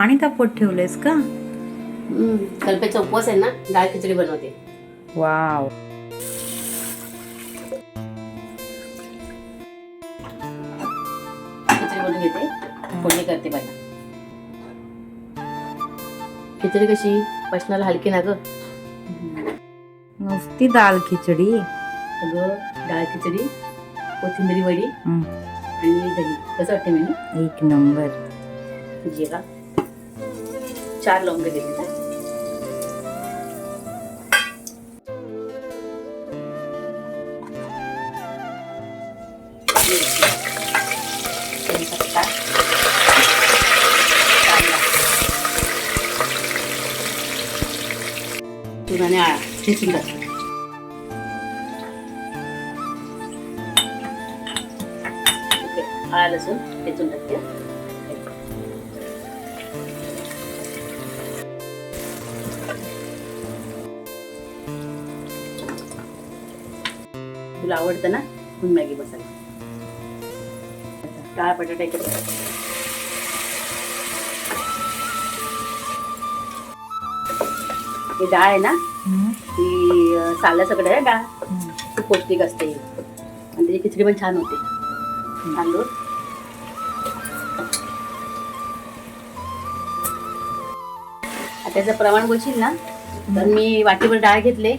पाणी तापवत ठेवलंयस का? कल्पेचा उपवास आहे ना, डाळ खिचडी बनवते. वाव. खिचडी बनवून घेते, फोडणी करते पहिला. खिचडी कशी पचनाला हलकी ना ग. नुसती दाल खिचडी. अगं डाळ खिचडी, कोथिंबीरी वडी आणि दही. कसं वाटते मेनू? एक नंबर. जिरा, 4 लवंग दिली ना. कढीपत्ता, कांदा, लसूण आणि आळा ठेचून टाक. आळा लसूण ठेचून टाकते. तुला आवडतं ना म्हणून मॅगी मसाला. काळा बटाटा एक. ही डाळ आहे ना, ती सालासकट आहे डाळ. खूप पौष्टिक असते आणि त्याची खिचडी पण छान होते. तांदूळ, त्याचं प्रमाण बोलशील ना तर मी वाटीभर डाळ घेतले,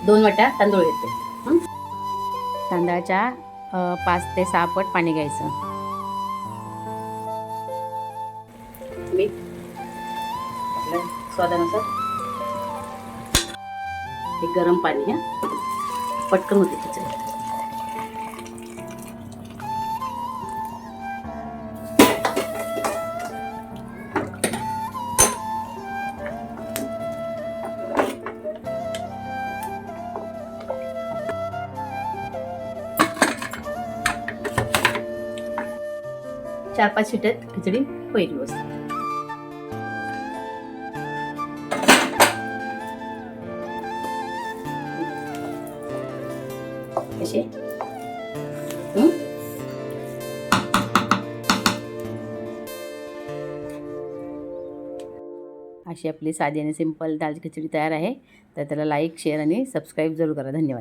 2 वाट्या तांदूळ घेतले. तांदळाच्या 5 ते 6 पट पाणी घ्यायचं. मीठ आपल्या स्वादानुसार. हे गरम पाणी. पटकन होते खिचडी. चार 5 शिट्यात खिचडी होईल व्यवस्थित. कशी अशी आपली साधी आणि सिंपल दाल खिचडी तयार आहे. तर त्याला लाईक, शेअर आणि सबस्क्राईब जरूर करा. धन्यवाद.